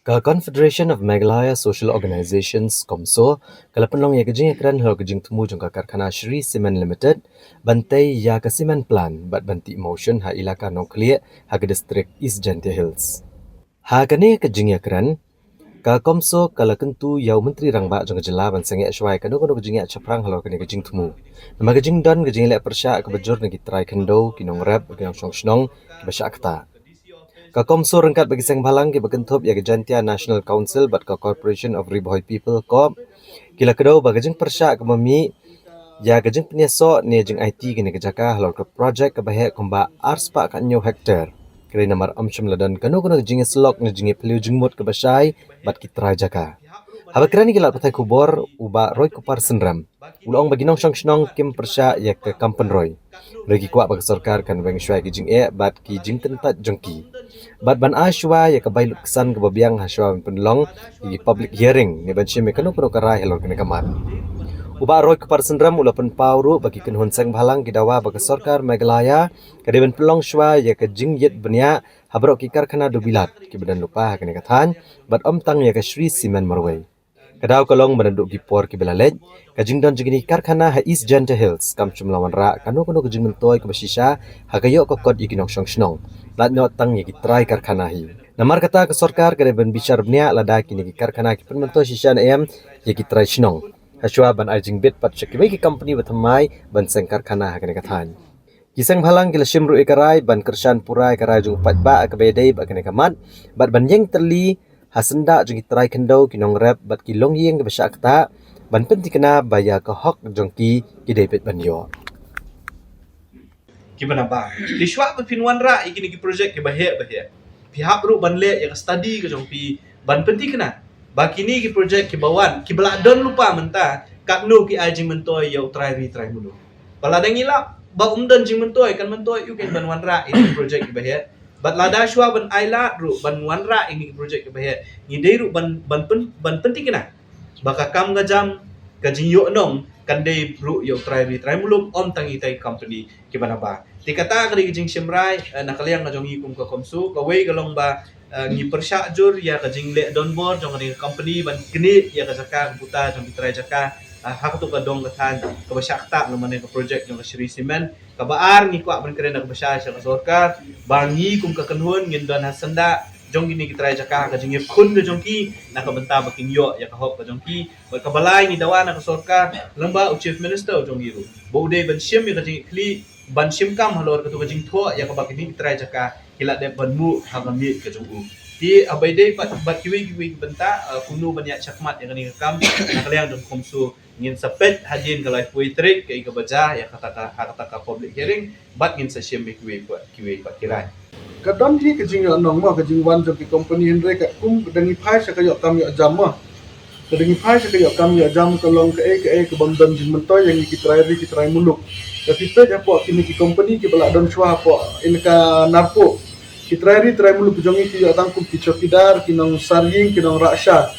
Ka Confederation of Meghalaya Social Organizations KOMSO kala penlong ya gejing ekran hal gejing temu jong ka karkhana Shri Cement Limited bantai ya ka cement plan bat banti motion ha ilaka noklia ha ke district East Jantia Hills. Ha kane gejing ekran ka KOMSO kala kentu yau menteri rangba jong jela ban senge shwai kanu kanu gejing ya chaprang halo kane gejing temu. Nama gejing don gejing le persya ka bejur ngi trai kendo kinong rap kinong shnong ki basya akta. Ka KOMSO rengkat bagi seng balang ki berkentup ya Jantia National Council bat ka Corporation of Ribohoi People Corp kila kedau bagajeng persya ke memi ya gajeng penyeso ni jeng IT kini kejaka halal ke projek ke bahek komba arspa ka nyo hektar kini namar amsyam ladan kanu kanu jeng slok ni jeng peliu jengmut ke basai bat kitra jaka haba kerani kila patai kubor uba roy kupar senram ulong bagi nong shnong kim persya ya ke kampen roy Regi kuat bagi sarkar kan bang syai ki jing bat ki jing tentat jongki bat ban ashwa ya ka bailuk kesan ke babiang haswa penlong di public hearing ni ban syeme kanu kanu karai helor kene kamat uba roy ke parsendram ula pen pauru bagi kenhon seng balang kidawa bagi sarkar Meghalaya kade ban pelong shwa ya ka jing yet benya habrok ki karkhana do bilat ki badan lupa kene kathan bat om tang ya ka Shri Cement Marwai Kadau kalong menanduk gipor ki belalej, kajing don jigini karkhana ha East Jantia Hills, kam cumlawan ra, kanu kajing mentoy ke basisha, ha kayo kokot ikinong shnong. Lat nyot tang yaki try karkhana hi. Namar kata ke sarkar kade ben bicar bnia lada kini ki karkhana ki pen mentoy shisha na yaki try shnong. Haswa ban ajing bit pat syaki ki company bathamai ban seng karkhana ha kene kathan. Kisang halang kila shimru ikarai ban kershan purai karai jung pat ba ke bedai ba kene kamat, bat ban yeng terli hasenda jong try kendo kinong rap bat ki long yeng ke basya akta ban penti kena baya ke hok jongki ki David Banyo. Gimana ba? Di shwa ba pinwan ra ikini ki project ke bahaya. Pihak ru ban le ya study ke jong pi ban penti kena. Ba kini ki project ke bawan ki bala don lupa menta kak nu ki ajing mentoy ya try mulu. Bala dang ila ba umdan jing mentoy kan mentoy yu ken ban wan ra ini project ke bahaya. Bat lada shwa ban aila ru ban wanra ini project ke bahaya ngidei ru ban penting kena baka kam gajam kajing yo nong kan dei ru yo try mulum om tangi tai company ke bana ba tikata kali kajing simrai nakaliang ngajong ikum ka komsu ka wei galong ba ngi persya jur ya kajing le don board jong ni company ban kini ya kajaka buta jong try jaka hak tu ka dong kathan ka basyakta no mane ka project jong Shri Cement kabaar ngi kwa ban keren ka basya sa sarkar bangi kum ka kanhon ngin don hasanda jong gini kita jaka ka jing kun ka jongki nakabenta baking yo ya ka hop ka jongki ba kabalay ni dawa na ka sarkar lamba u chief minister jong giru bode ban sim ya ka jing kli ban sim kam halor ka tu ka jing tho ya ka bakini kita jaka hila de ban mu ha mi ka jong u di abai dei bat kiwi benta kunu banyak chakmat yang ni kam nakaliang don komsu ngin sapet hadin kalai puitrik ke baca ya kata public hearing bat ngin sa syem kiwi pat kirai kadam hi kajing nong ma kajing wan jo ki company hendre ka dangi phai sa kayo kam yo jam ma dangi phai sa kayo kam yo jam kalong ke bamdam jin mentoy yang ki try muluk tapi pe apo kini ki company ki bala don shwa apo in ka narko ki try muluk jongi ki yo tangkum ki chokidar ki nong sarying ki nong raksha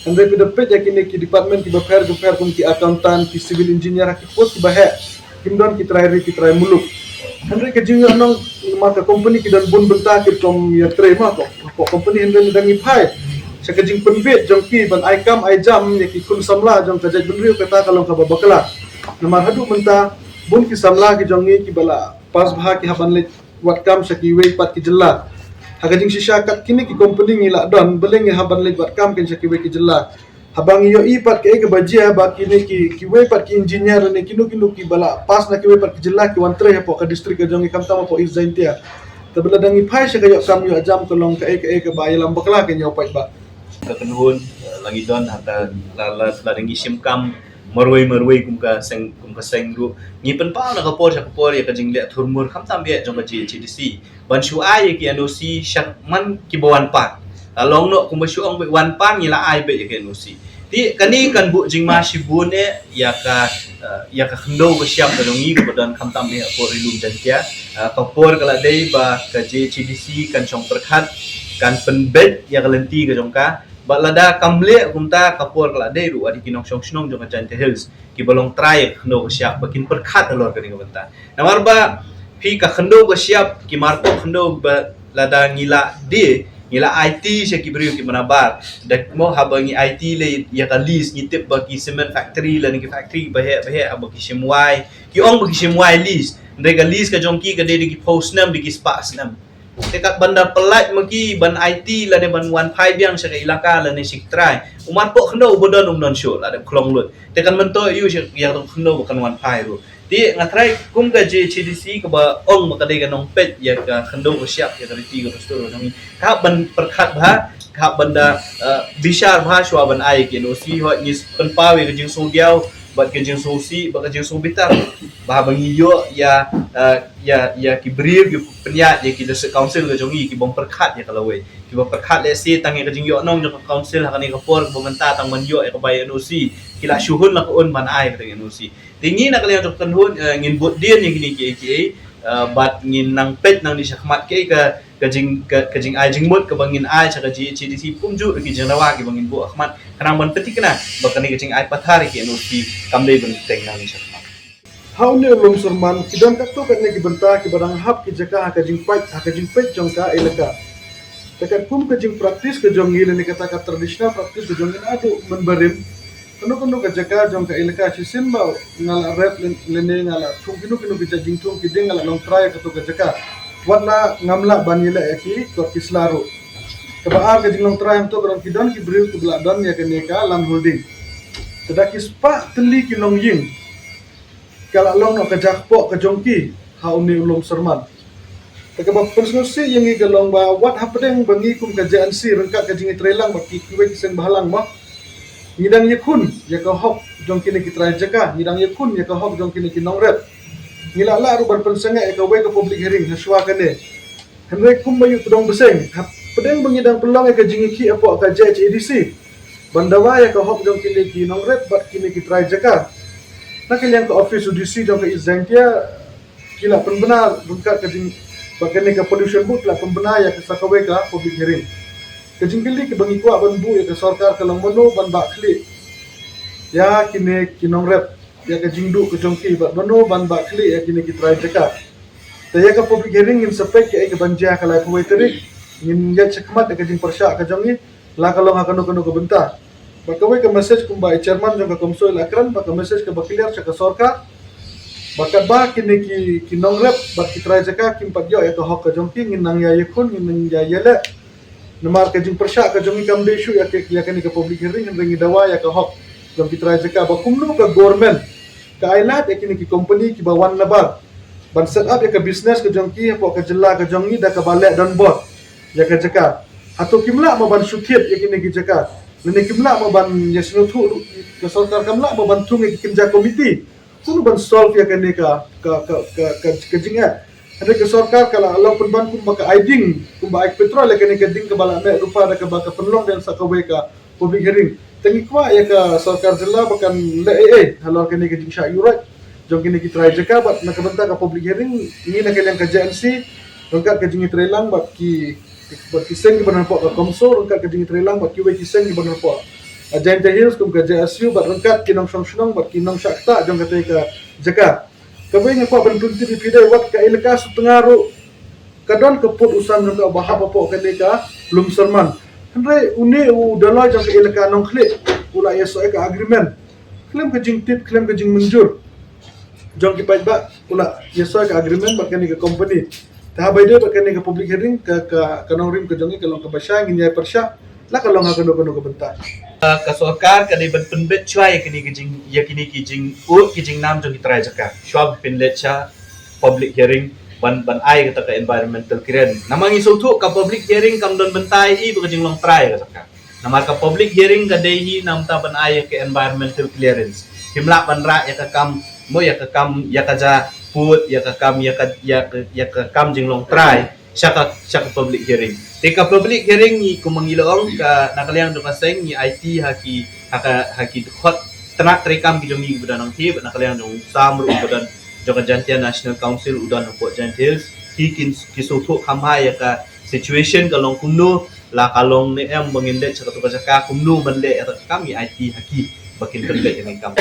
hendre pe depet ya kini ki department ki baper kum ki accountant ki civil engineer ki post ki bahe kimdon ki try muluk hendre kajing nong maka company ki dan bun benta ki tom ya trema ko company hendre dangi phai sa kajing penbet jongki ban ai kam ai jam ya ki kun samla jong kajaj benriu kata kalong ka babakala namar hadu menta bun ki samla ki jongi ki bala pas bha ki haban le wat kam sa ki wei pat ki jella hakajing shisha kat kini ki company ngila don beleng ya haban le wat kam ken sa ki wei ki jella habang yo ipat ke bajia ba kini ki wei pat ki engineer ne kinu ki bala pas na ki wei pat ki jella ki wantre ha po ka district ka jongi kam tama po is zaintia tabla dangi phai sa kayo kam yo ajam kolong ka ba yalam bakla ke nyaw pat ba kakenhun lagi don hata la dengi simkam marwai kum ka seng ru ngi pen pa na kapor ya kajing le thurmur kham tam be jong ka GCDC ban shu ai ki anosi syak man ki bawan pa long no kum shu ong be wan pa ngi la ai be ke anosi ti kani kan bu jing ma shibun ya ka khndo ka syap ka ngi ka badan kham tam be por ilum jantia kapor kala dei ba ka GCDC kan chong perkhat kan penbet ya kalenti ka jong ka balada kamble kumta kapor kala dei ru adi kinong shnong jong Jantia Hills ki balong try khndo ka syap bakin perkhat alor ka ni ka benta namar ba phi ka khndo ka syap ki marko khndo ba lada ngila di ngila IT siya kibrio ki manabar dak mo habangi IT le ya ka list ngitip bagi cement factory la ni factory bahe abaki shimwai ki ong bagi shimwai list ndrega list ka jongki ka de ki post nam di ki spas nam tekat banda pelat magi ban IT la ne ban 15 yang siya ka ilaka la ni siktrai umat po khno bodon show la de klong lut tekan mento yu siya yang khno kan 15 ru di ngatrai kum ka JCDC ka ba ong makadai ka nong pet ya ka khndo ko siap ya ka ti ko store nang ka ban perkhat bha ka banda bishar bha shwa ban ai ke no si ho ni pen pawe ka jing sogiao bat ka jing sosi ba ka jing sobitar bah bang yo ya ki brir ki penyat ya ki desa council ka jongi ki bong perkhat ya kalau we ki bong perkhat le si tang ka jing yo nong jo council ha ka ni ka por bong menta tang man yo e ka bay no si kila shuhun la ko on ban ai ka no si tingi na kalian tok tanhun ngin bot dia yang gini ke bat ngin nang pet nang di syakmat ke kajing ai jing mut ke bangin ai cha kaji CDC pumju ki janawa ki bangin bu ahmad kanang ban peti kana bakani kajing ai pathar ki no si kamdei ban teng nang ni syakmat How ni ulum serman kidan kato kat ni kibenta ki barang hap ki jaka kajing pet jongka elaka. Tekat pum kajing praktis ke jongi ni kata tradisional praktis ke jongin adu menberim kanu ka jaka jong ka ilaka sisin ba ngala rep lene ngala tung kinu ka jing tung kiding ngala long try ka to ka jaka watna ngamla banila eki ko kislaro ka baar ka jing long try to ka kidon ki briu ku bladon ya ka neka lan holding tadaki spa teli ki long ying kala long no ka jakpo ka jongki hauni ulum serman ka ba persnusi yang i galong ba what happening bangi kum ka JNC rengkat ka jing trelang ba ki kuwe kisen bahalang ba ngidang yakun ya ka hok jong kini ki try jaka ngidang yakun ya ka hok jong kini ki nongrep ngila la ru ban pensanga e ka we ka public hearing haswa kane henre kum bayu tudong beseng pedeng bangidang pelong e ka jingi ki apo ka JHADC bandawa ya ka hok jong kini ki nongrep bat kini ki try jaka nakil yang ka office UDC jong ka izengtia kila penbenar bengkat ka jing bakane ka pollution book la penbenar ya ka sakawe ka public hearing kejingkili ke bangi kuat ban bu ya ke sarkar kalau mano ban bak klik ya kini kinong rep ya ke jingdu ke jongki ban mano ban bak klik ya kini ki try jeka ta ya ke public hearing in sepek ke banja kala ku terik ngin ya cekmat ke jing persyak ke jongi la kalau ngakano ke benta bakawe ke message kumbai chairman jong ke komso lakran baka message ke bakiliar ke sarkar bakat ba kini ki kinong rep bak ki try jeka kim padyo ya ke hok ke jongki ngin nang ya yakun ngin ya yele namar ka jing persyak ka jong ikam desu ya kani ka public hearing ngi dawa ya ka hok jong kita jaka ba kumnu ka government ka ailat ya kini ki company ki bawan nabar ban set up ya ka business ka jong ki po ka jela ka jong ni da ka balek don board ya ka jaka atau kimla ma ban suthiet ya kini ki jaka lene kimla ma ban ya sinu thu ka sarkar kamla ma ban tung ki kinja komiti sunu ban solve ya kani ka jing ya ada ke sarkar kalau Allah penban kum baka aiding kum ba petrol lekane ke ding ke bala me rupa ada ke baka penlong dan sakawe ka public hearing tangi kwa ya ka sarkar jela bakan le halor kene ke jing syurat jong kene ki try jeka bat na kabenta ka public hearing ini na kalian ke JNC rongkat ke jing trelang bat ki seng ki banan po ka komso rongkat ke jing trelang bat ki we ki seng ki banan po Giant Hills kum ke JSU bat rongkat ki nong song bat ki nong syakta jong kate ka jeka kabay nga pa bantunti pipida wat ka ilaka sa tengaru kadon keput usan nga bahapa po kaneka lum serman andre une u dalo jang ka ilaka nong klik ula yeso ka agreement klaim ka jing tip klaim ka jing menjur jong ki ba ula yeso ka agreement ba kaneka company ta bay de ba kaneka public hearing ka nong rim ka jongi ka long ka basya nginya persya la ka long ka no ka benta ka sarkar ka di ban penbet chwai kini kijing ya kini kijing kijing nam jong kitrai jaka shwab pinlet cha public hearing ban ai kata ka environmental clearance namang isutu ka public hearing kam don bentai i kijing long try ka jaka namar ka public hearing ka dehi nam ta ban ai ka environmental clearance himla ban ra ya ka kam mo ya ka kam ya ka ja put ya ka kam ya ka kam jing long try syaka public hearing teka public hearing ni kumangilong ka nakaliang do kaseng ni IT haki hot tenak rekam ki jongi budan nang ti nakaliang dong samru budan joka jantia national council udan po jantil hikin kisutu kamha ya ka situation kalong kumno la kalong ni em banginde chaka to ka kumno banle eta kami IT haki bakin pendet yang kam